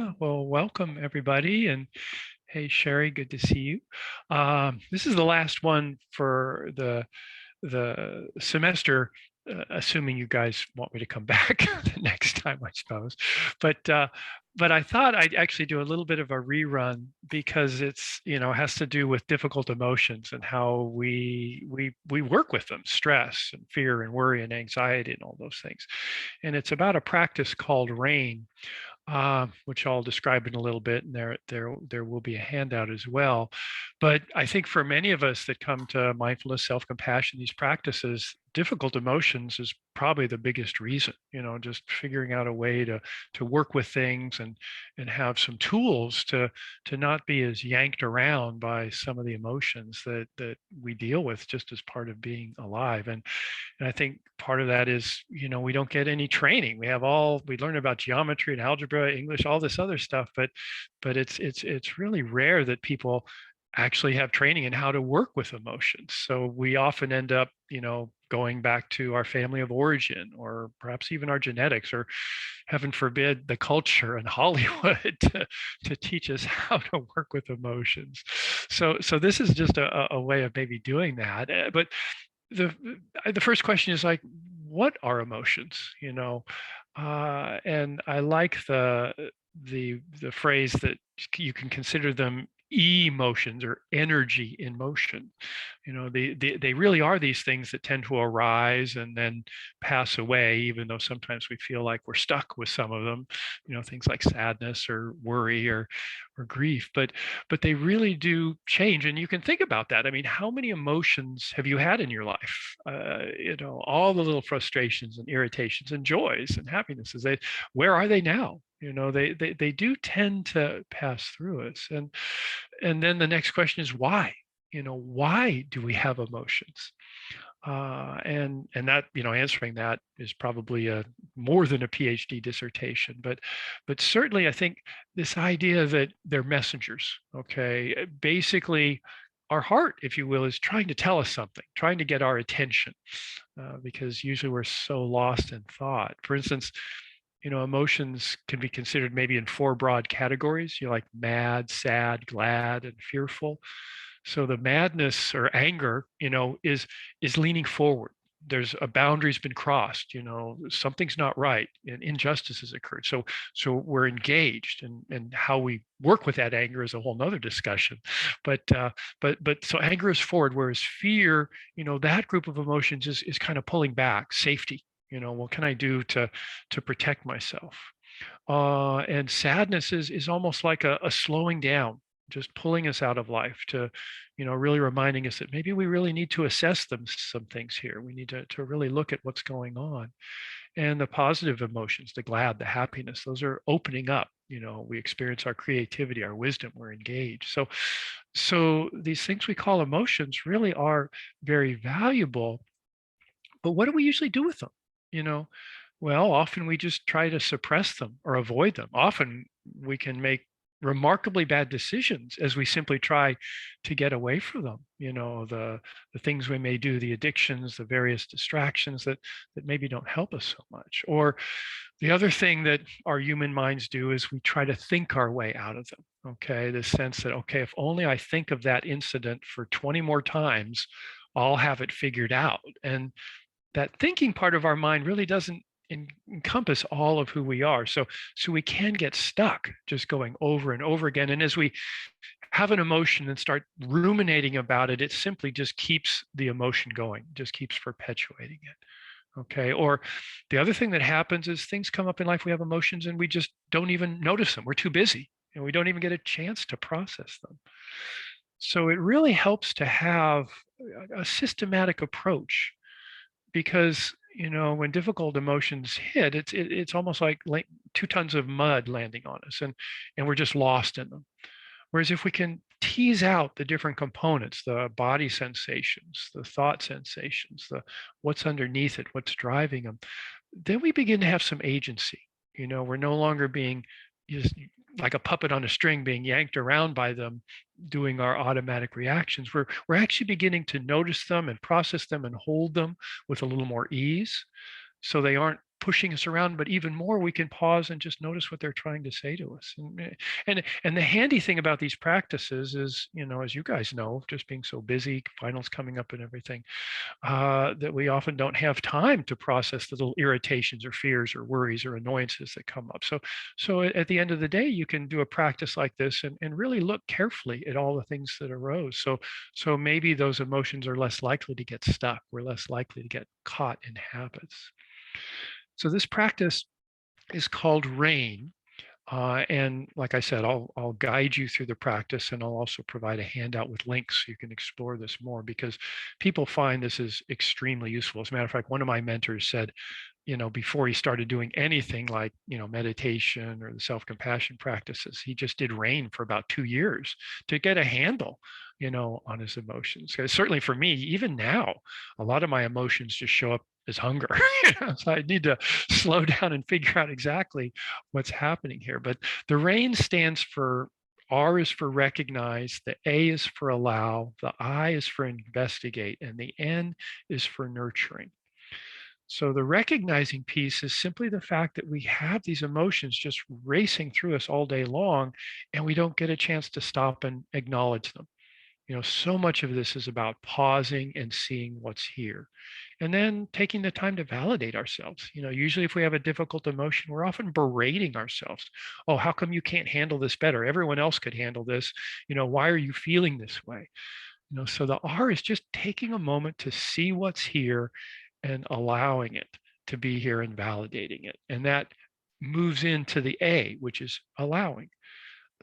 Yeah, well, welcome everybody. And hey, Sherry, good to see you. This is the last one for the semester, assuming you guys want me to come back the next time, I suppose. But uh, but I thought I'd actually do a little bit of a rerun because has to do with difficult emotions and how we work with them, stress and fear and worry and anxiety and all those things. And it's about a practice called RAIN, which I'll describe in a little bit, and there will be a handout as well. But I think for many of us that come to mindfulness, self-compassion, these practices, difficult emotions is probably the biggest reason. Just figuring out a way to work with things and have some tools to not be as yanked around by some of the emotions that we deal with just as part of being alive. And I think part of that is, we don't get any training. We learn about geometry and algebra, English, all this other stuff, but it's really rare that people actually have training in how to work with emotions. So we often end up, going back to our family of origin, or perhaps even our genetics, or heaven forbid, the culture and Hollywood to teach us how to work with emotions. So this is just a way of maybe doing that. But the the first question is like, what are emotions? And I like the phrase that you can consider them emotions or energy in motion. They really are these things that tend to arise and then pass away, even though sometimes we feel like we're stuck with some of them, things like sadness or worry or grief. But they really do change. And you can think about that. I mean, how many emotions have you had in your life? All the little frustrations and irritations and joys and happinesses. Where are they now? They do tend to pass through us. And then the next question is why? Why do we have emotions? And that, answering that is probably a more than a PhD dissertation, but certainly I think this idea that they're messengers. Okay, basically our heart, if you will, is trying to tell us something, trying to get our attention, because usually we're so lost in thought. For instance, emotions can be considered maybe in four broad categories, like mad, sad, glad, and fearful. So the madness or anger, is leaning forward. There's a boundary's been crossed, something's not right, and injustice has occurred. So we're engaged, and how we work with that anger is a whole nother discussion. But so anger is forward, whereas fear, that group of emotions is kind of pulling back, safety. What can I do to protect myself? And sadness is almost like a slowing down, just pulling us out of life to, really reminding us that maybe we really need to assess some things here. We need to really look at what's going on. And the positive emotions, the glad, the happiness, those are opening up. We experience our creativity, our wisdom, we're engaged. So these things we call emotions really are very valuable. But what do we usually do with them? You know, well, often we just try to suppress them or avoid them. Often we can make remarkably bad decisions as we simply try to get away from them. The things we may do, the addictions, the various distractions that maybe don't help us so much. Or the other thing that our human minds do is we try to think our way out of them. Okay, the sense that, okay, if only I think of that incident for 20 more times, I'll have it figured out. And that thinking part of our mind really doesn't encompass all of who we are. So we can get stuck just going over and over again. And as we have an emotion and start ruminating about it, it simply just keeps the emotion going, just keeps perpetuating it. Okay. Or the other thing that happens is things come up in life, we have emotions and we just don't even notice them. We're too busy and we don't even get a chance to process them. So it really helps to have a systematic approach, because when difficult emotions hit, it's almost like 2 tons of mud landing on us, and we're just lost in them. Whereas if we can tease out the different components, the body sensations, the thought sensations, the what's underneath it, what's driving them, then we begin to have some agency. We're no longer being just like a puppet on a string being yanked around by them, doing our automatic reactions. We're actually beginning to notice them and process them and hold them with a little more ease, so they aren't pushing us around, but even more, we can pause and just notice what they're trying to say to us. And the handy thing about these practices is, as you guys know, just being so busy, finals coming up and everything, that we often don't have time to process the little irritations or fears or worries or annoyances that come up. So at the end of the day, you can do a practice like this and really look carefully at all the things that arose. So maybe those emotions are less likely to get stuck. We're less likely to get caught in habits. So this practice is called RAIN. And like I said, I'll guide you through the practice, and I'll also provide a handout with links so you can explore this more, because people find this is extremely useful. As a matter of fact, one of my mentors said, before he started doing anything like, meditation or the self-compassion practices, he just did RAIN for about 2 years to get a handle, on his emotions. 'Cause certainly for me, even now, a lot of my emotions just show up as hunger. So I need to slow down and figure out exactly what's happening here. But the RAIN stands for, R is for recognize, the A is for allow, the I is for investigate, and the N is for nurturing. So the recognizing piece is simply the fact that we have these emotions just racing through us all day long, and we don't get a chance to stop and acknowledge them. So much of this is about pausing and seeing what's here, and then taking the time to validate ourselves. Usually if we have a difficult emotion, we're often berating ourselves. Oh, how come you can't handle this better? Everyone else could handle this. Why are you feeling this way? So the R is just taking a moment to see what's here and allowing it to be here and validating it. And that moves into the A, which is allowing.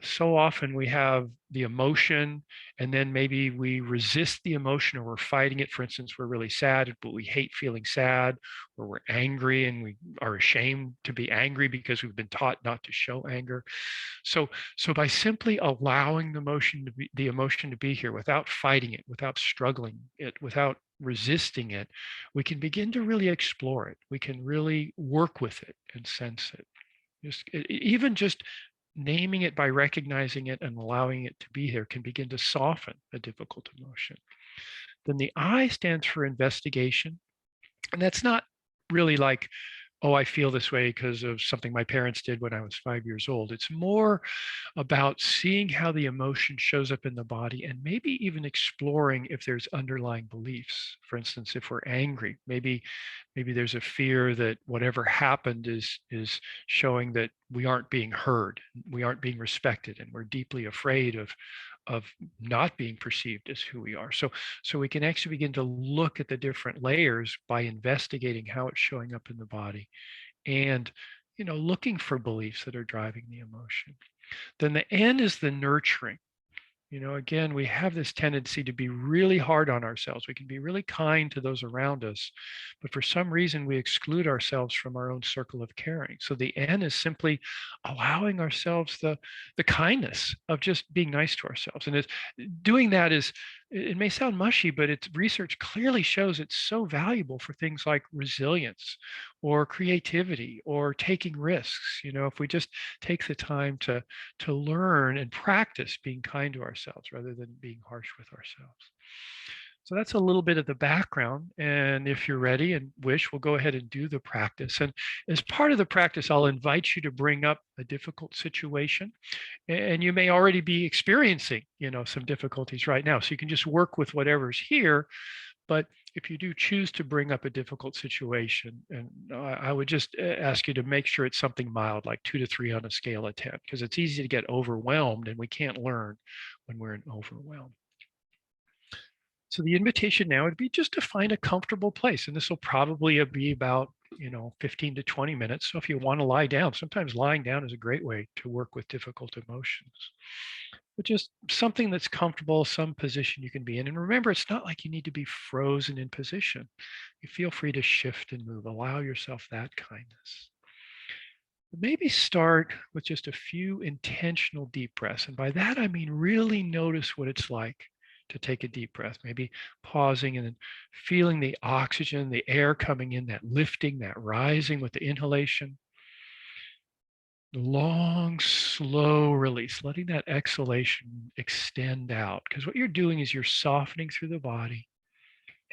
So often we have the emotion, and then maybe we resist the emotion, or we're fighting it. For instance, we're really sad, but we hate feeling sad, or we're angry and we are ashamed to be angry because we've been taught not to show anger. So by simply allowing the emotion to be here without fighting it, without struggling it, without resisting it, we can begin to really explore it. We can really work with it and sense it. Even just naming it by recognizing it and allowing it to be here can begin to soften a difficult emotion. Then the I stands for investigation. And that's not really like, oh, I feel this way because of something my parents did when I was 5 years old. It's more about seeing how the emotion shows up in the body, and maybe even exploring if there's underlying beliefs. For instance, if we're angry, maybe there's a fear that whatever happened is showing that we aren't being heard, we aren't being respected, and we're deeply afraid of not being perceived as who we are. So we can actually begin to look at the different layers by investigating how it's showing up in the body, and looking for beliefs that are driving the emotion. Then the N is the nurturing. Again, we have this tendency to be really hard on ourselves. We can be really kind to those around us, but for some reason we exclude ourselves from our own circle of caring. So the N is simply allowing ourselves the kindness of just being nice to ourselves. And doing that is, it may sound mushy, but its research clearly shows it's so valuable for things like resilience or creativity or taking risks. If we just take the time to learn and practice being kind to ourselves rather than being harsh with ourselves. So that's a little bit of the background. And if you're ready and wish, we'll go ahead and do the practice. And as part of the practice, I'll invite you to bring up a difficult situation. And you may already be experiencing, some difficulties right now. So you can just work with whatever's here. But if you do choose to bring up a difficult situation, and I would just ask you to make sure it's something mild, like 2 to 3 on a scale of 10, because it's easy to get overwhelmed, and we can't learn when we're in overwhelm. So the invitation now would be just to find a comfortable place. And this will probably be about, 15 to 20 minutes. So if you want to lie down, sometimes lying down is a great way to work with difficult emotions. But just something that's comfortable, some position you can be in. And remember, it's not like you need to be frozen in position. You feel free to shift and move. Allow yourself that kindness. But maybe start with just a few intentional deep breaths. And by that, I mean really notice what it's like to take a deep breath, maybe pausing and then feeling the oxygen, the air coming in, that lifting, that rising with the inhalation. The long, slow release, letting that exhalation extend out. Because what you're doing is you're softening through the body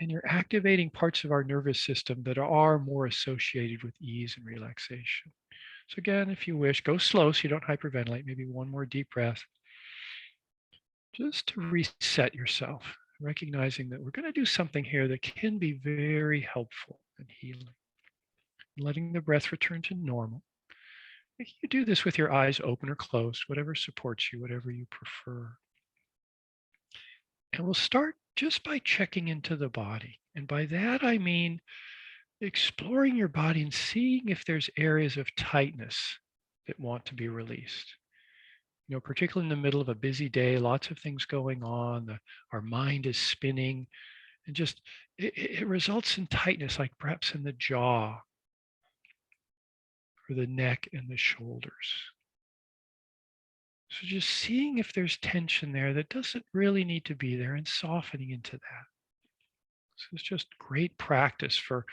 And you're activating parts of our nervous system that are more associated with ease and relaxation. So again, if you wish, go slow so you don't hyperventilate. Maybe one more deep breath. Just to reset yourself, recognizing that we're going to do something here that can be very helpful and healing. Letting the breath return to normal. You do this with your eyes open or closed, whatever supports you, whatever you prefer. And we'll start just by checking into the body. And by that, I mean exploring your body and seeing if there's areas of tightness that want to be released. You know, particularly in the middle of a busy day, lots of things going on, our mind is spinning, and just it results in tightness, like perhaps in the jaw or the neck and the shoulders. So just seeing if there's tension there that doesn't really need to be there and softening into that. So it's just great practice for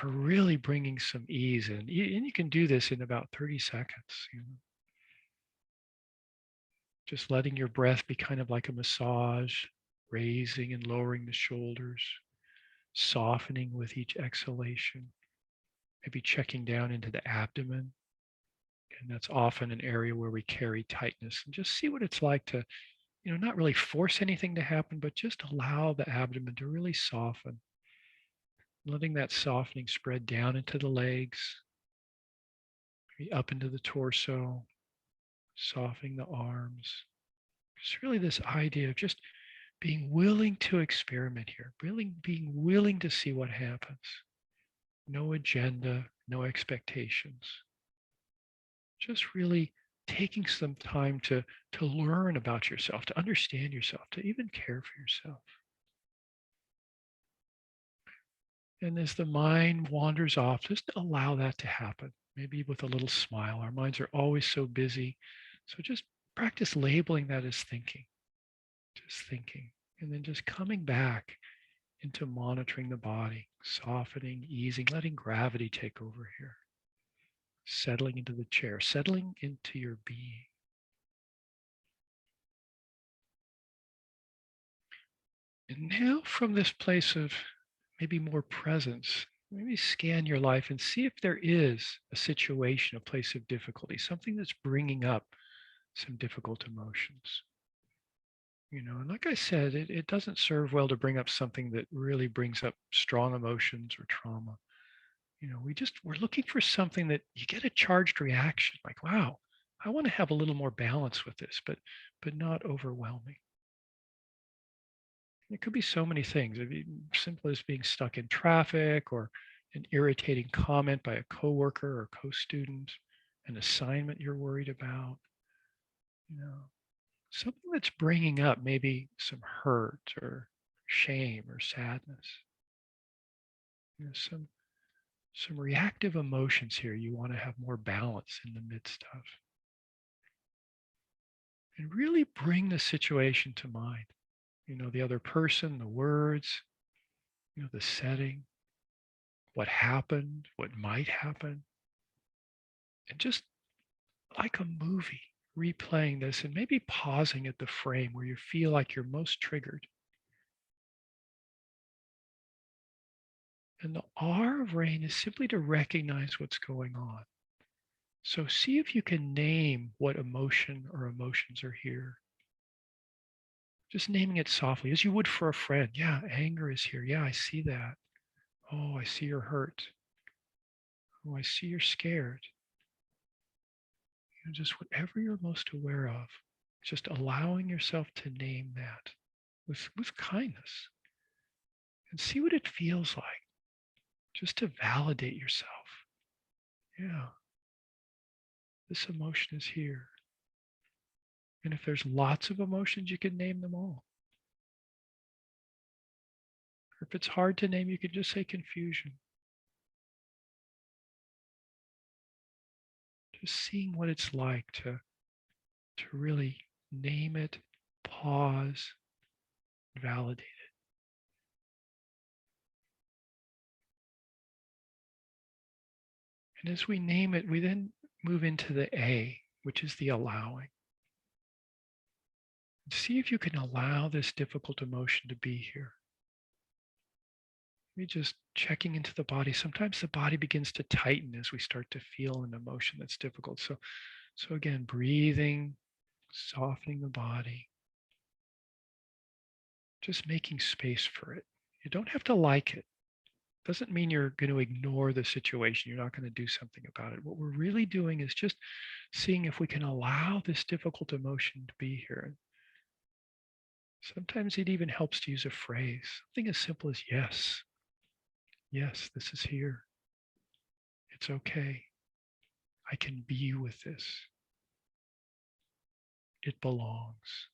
really bringing some ease in. And you can do this in about 30 seconds. You know. Just letting your breath be kind of like a massage, raising and lowering the shoulders, softening with each exhalation, maybe checking down into the abdomen. And that's often an area where we carry tightness, and just see what it's like to, not really force anything to happen, but just allow the abdomen to really soften, letting that softening spread down into the legs, maybe up into the torso, softening the arms. It's really this idea of just being willing to experiment here, really being willing to see what happens. No agenda, no expectations. Just really taking some time to learn about yourself, to understand yourself, to even care for yourself. And as the mind wanders off, just allow that to happen, maybe with a little smile. Our minds are always so busy. So just practice labeling that as thinking, just thinking, and then just coming back into monitoring the body, softening, easing, letting gravity take over here, settling into the chair, settling into your being. And now from this place of maybe more presence, maybe scan your life and see if there is a situation, a place of difficulty, something that's bringing up some difficult emotions. And like I said, it doesn't serve well to bring up something that really brings up strong emotions or trauma. We're looking for something that you get a charged reaction, like, wow, I want to have a little more balance with this, but not overwhelming. It could be so many things. It'd be simple as being stuck in traffic, or an irritating comment by a coworker or co-student, an assignment you're worried about, something that's bringing up maybe some hurt or shame or sadness. Some reactive emotions here you want to have more balance in the midst of. And really bring the situation to mind. The other person, the words, the setting, what happened, what might happen. And just like a movie, replaying this and maybe pausing at the frame where you feel like you're most triggered. And the R of RAIN is simply to recognize what's going on. So see if you can name what emotion or emotions are here. Just naming it softly, as you would for a friend. Yeah, anger is here. Yeah, I see that. Oh, I see you're hurt. Oh, I see you're scared. Just whatever you're most aware of, just allowing yourself to name that with kindness, and see what it feels like, just to validate yourself. Yeah, this emotion is here. And if there's lots of emotions, you can name them all. Or if it's hard to name, you can just say confusion. Just seeing what it's like to really name it, pause, validate it. And as we name it, we then move into the A, which is the allowing. See if you can allow this difficult emotion to be here. Maybe just checking into the body. Sometimes the body begins to tighten as we start to feel an emotion that's difficult. So again, breathing, softening the body, just making space for it. You don't have to like it. Doesn't mean you're going to ignore the situation. You're not going to do something about it. What we're really doing is just seeing if we can allow this difficult emotion to be here. Sometimes it even helps to use a phrase, something as simple as yes. Yes, this is here. It's okay. I can be with this. It belongs.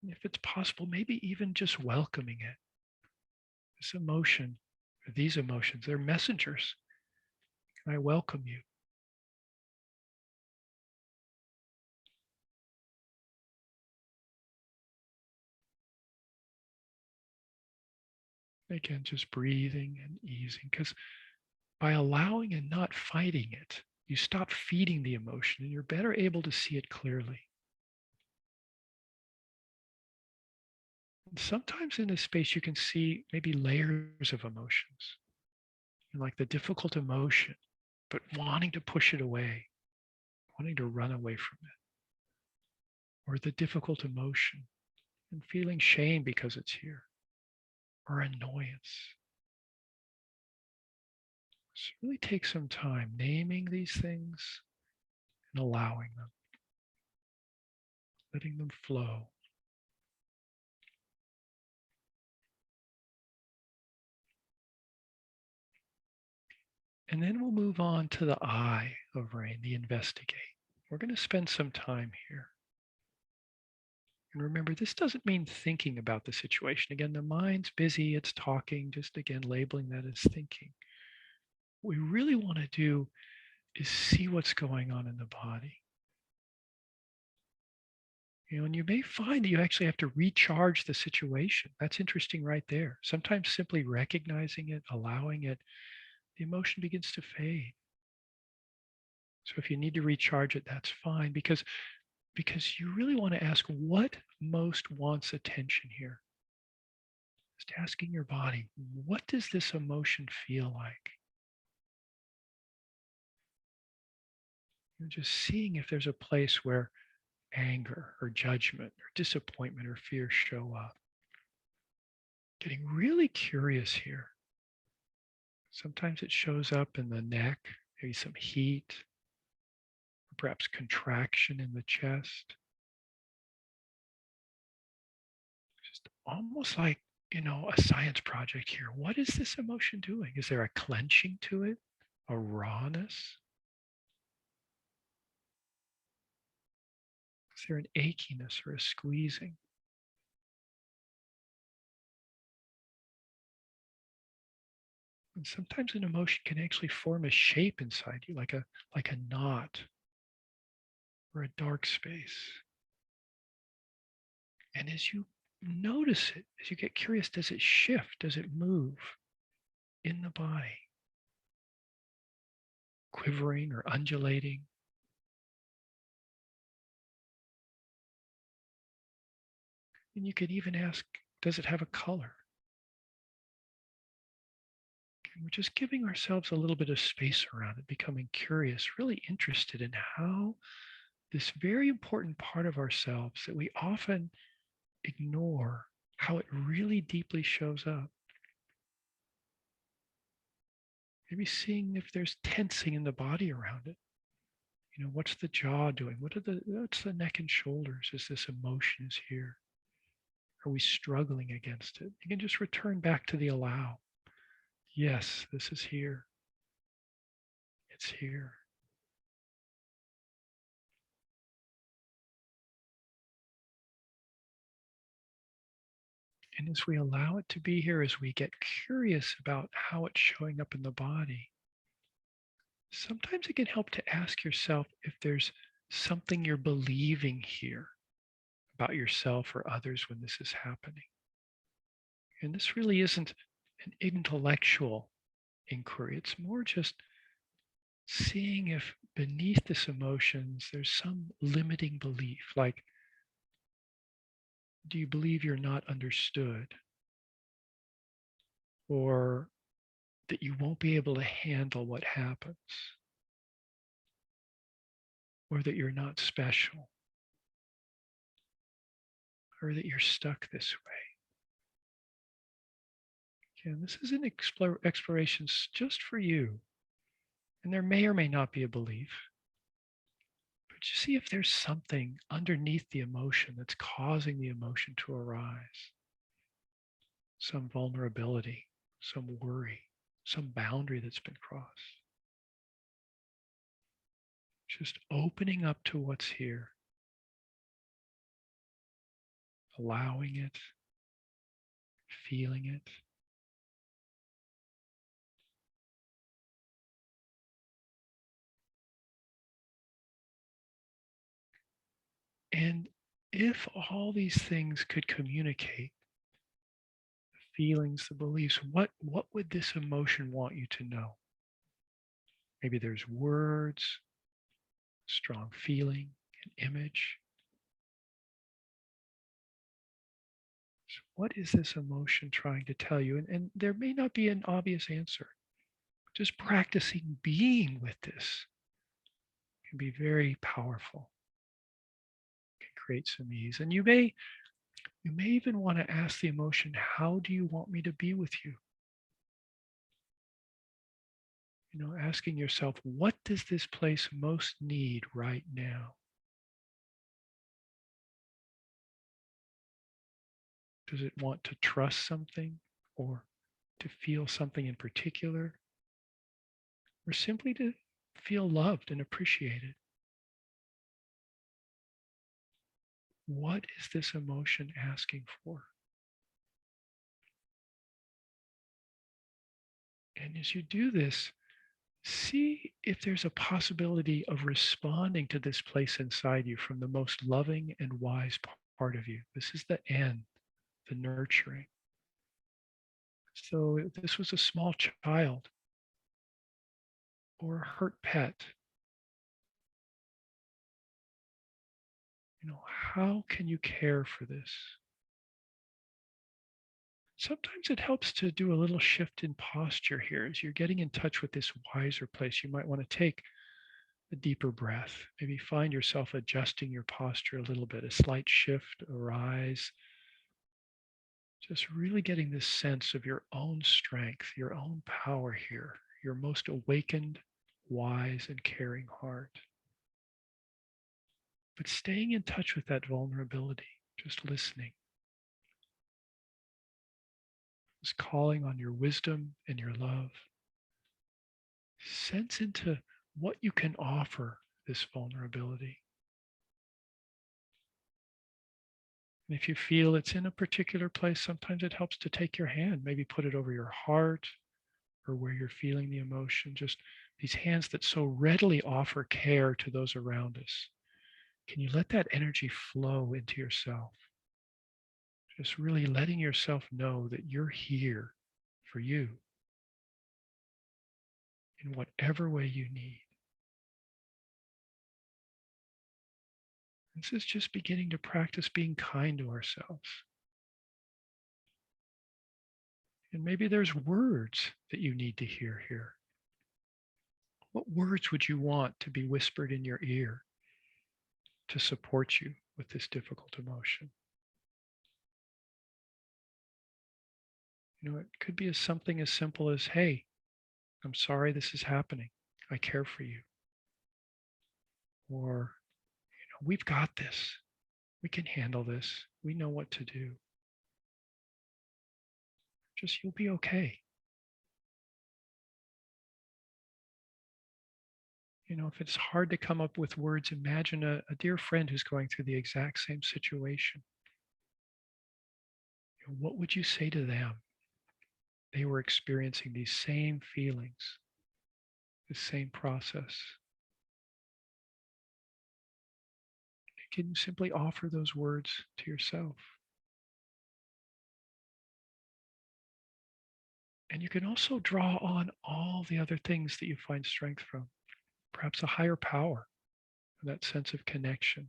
And if it's possible, maybe even just welcoming it. This emotion, or these emotions, they're messengers. And I welcome you. Again, just breathing and easing, because by allowing and not fighting it, you stop feeding the emotion and you're better able to see it clearly. And sometimes in this space, you can see maybe layers of emotions, like the difficult emotion, but wanting to push it away, wanting to run away from it, or the difficult emotion and feeling shame because it's here, or annoyance. So really take some time naming these things and allowing them, letting them flow. And then we'll move on to the I of rain, the investigate. We're going to spend some time here. And remember, this doesn't mean thinking about the situation. Again, the mind's busy, it's talking, just again, labeling that as thinking. What we really want to do is see what's going on in the body. And you may find that you actually have to recharge the situation. That's interesting right there. Sometimes simply recognizing it, allowing it, the emotion begins to fade. So if you need to recharge it, that's fine, because you really want to ask what most wants attention here. Just asking your body, what does this emotion feel like? You're just seeing if there's a place where anger or judgment or disappointment or fear show up. Getting really curious here. Sometimes it shows up in the neck, maybe some heat, or perhaps contraction in the chest. Just almost like, a science project here. What is this emotion doing? Is there a clenching to it? A rawness? Is there an achiness or a squeezing? And sometimes an emotion can actually form a shape inside you, like a knot or a dark space. And as you notice it, as you get curious, does it shift? Does it move in the body? Quivering or undulating? And you could even ask, does it have a color? And we're just giving ourselves a little bit of space around it, becoming curious, really interested in how this very important part of ourselves that we often ignore, how it really deeply shows up. Maybe seeing if there's tensing in the body around it. What's the jaw doing? What's the neck and shoulders as this emotion is here? Are we struggling against it? You can just return back to the allow. Yes, this is here. It's here. And as we allow it to be here, as we get curious about how it's showing up in the body, sometimes it can help to ask yourself if there's something you're believing here about yourself or others when this is happening. And this really isn't an intellectual inquiry. It's more just seeing if beneath this emotions there's some limiting belief, like do you believe you're not understood, or that you won't be able to handle what happens, or that you're not special, or that you're stuck this way? Again, this is an exploration just for you. And there may or may not be a belief, but you see if there's something underneath the emotion that's causing the emotion to arise. Some vulnerability, some worry, some boundary that's been crossed. Just opening up to what's here, allowing it, feeling it. And if all these things could communicate, the feelings, the beliefs, what would this emotion want you to know? Maybe there's words, strong feeling, an image. So what is this emotion trying to tell you? And there may not be an obvious answer. Just practicing being with this can be very powerful, can create some ease. And you may even want to ask the emotion, how do you want me to be with you? You know, asking yourself, what does this place most need right now? Does it want to trust something, or to feel something in particular, or simply to feel loved and appreciated? What is this emotion asking for? And as you do this, see if there's a possibility of responding to this place inside you from the most loving and wise part of you. This is the N, the nurturing. So if this was a small child or a hurt pet, you know, how can you care for this? Sometimes it helps to do a little shift in posture here as you're getting in touch with this wiser place. You might want to take a deeper breath. Maybe find yourself adjusting your posture a little bit, a slight shift, a rise. Just really getting this sense of your own strength, your own power here, your most awakened, wise, and caring heart. But staying in touch with that vulnerability, just listening. Just calling on your wisdom and your love. Sense into what you can offer this vulnerability. And if you feel it's in a particular place, sometimes it helps to take your hand, maybe put it over your heart or where you're feeling the emotion. Just these hands that so readily offer care to those around us. Can you let that energy flow into yourself? Just really letting yourself know that you're here for you in whatever way you need. This is just beginning to practice being kind to ourselves. And maybe there's words that you need to hear here. What words would you want to be whispered in your ear to support you with this difficult emotion? You know, it could be as something as simple as, hey, I'm sorry this is happening. I care for you. Or, we've got this. We can handle this. We know what to do. Just you'll be okay. You know, if it's hard to come up with words, imagine a dear friend who's going through the exact same situation. You know, what would you say to them? They were experiencing these same feelings, the same process. You can simply offer those words to yourself. And you can also draw on all the other things that you find strength from, perhaps a higher power, that sense of connection,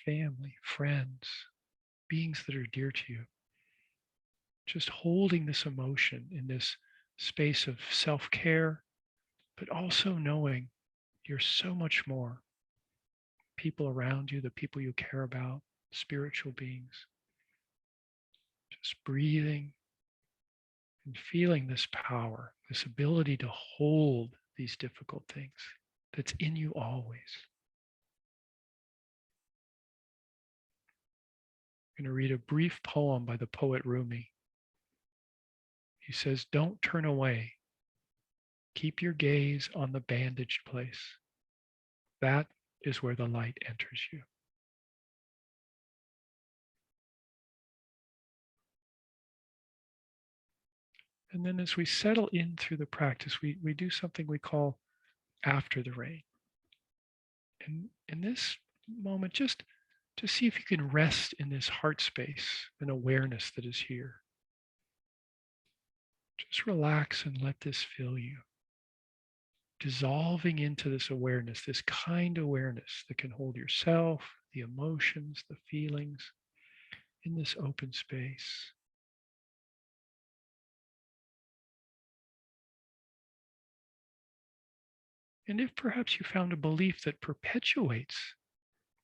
family, friends, beings that are dear to you. Just holding this emotion in this space of self-care, but also knowing you're so much more. People around you, the people you care about, spiritual beings. Just breathing and feeling this power, this ability to hold these difficult things that's in you always. I'm going to read a brief poem by the poet Rumi. He says, "Don't turn away. Keep your gaze on the bandaged place. That is where the light enters you." And then as we settle in through the practice, we do something we call after the rain. And in this moment, just to see if you can rest in this heart space and awareness that is here. Just relax and let this fill you. Dissolving into this awareness, this kind awareness that can hold yourself, the emotions, the feelings in this open space. And if perhaps you found a belief that perpetuates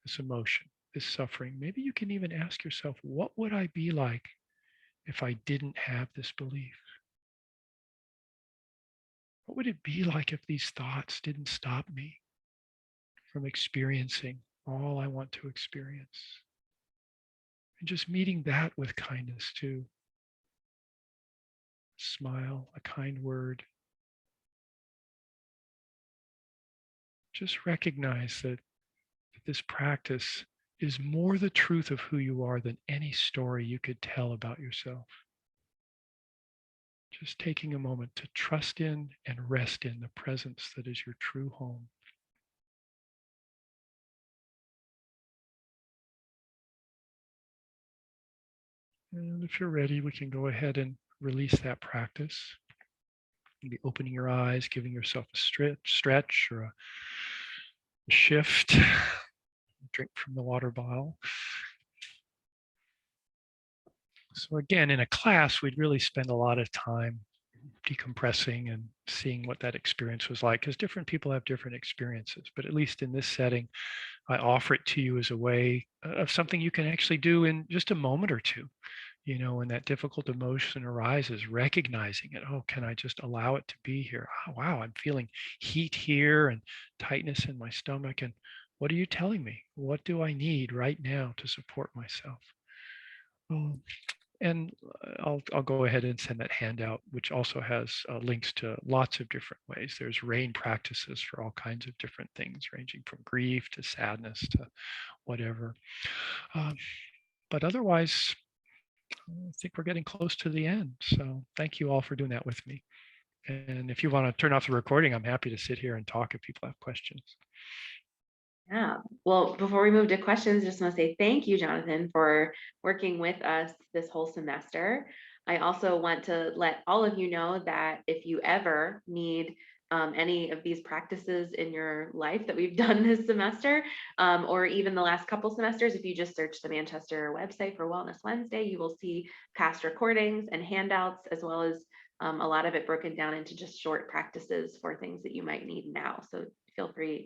this emotion, this suffering, maybe you can even ask yourself, what would I be like if I didn't have this belief? What would it be like if these thoughts didn't stop me from experiencing all I want to experience? And just meeting that with kindness too. Smile, a kind word. Just recognize that this practice is more the truth of who you are than any story you could tell about yourself. Just taking a moment to trust in and rest in the presence that is your true home. And if you're ready, we can go ahead and release that practice. Maybe opening your eyes, giving yourself a stretch or a shift. Drink from the water bottle. So again, in a class, we'd really spend a lot of time decompressing and seeing what that experience was like, because different people have different experiences. But at least in this setting, I offer it to you as a way of something you can actually do in just a moment or two. You know, when that difficult emotion arises, recognizing it. Oh, can I just allow it to be here? Oh, wow, I'm feeling heat here and tightness in my stomach. And what are you telling me? What do I need right now to support myself? And I'll go ahead and send that handout, which also has links to lots of different ways. There's rain practices for all kinds of different things, ranging from grief to sadness to whatever. But otherwise, I think we're getting close to the end. So thank you all for doing that with me. And if you want to turn off the recording, I'm happy to sit here and talk if people have questions. Yeah. Well, before we move to questions, just want to say thank you, Jonathan, for working with us this whole semester. I also want to let all of you know that if you ever need any of these practices in your life that we've done this semester, or even the last couple semesters, if you just search the Manchester website for Wellness Wednesday, you will see past recordings and handouts, as well as a lot of it broken down into just short practices for things that you might need now. So feel free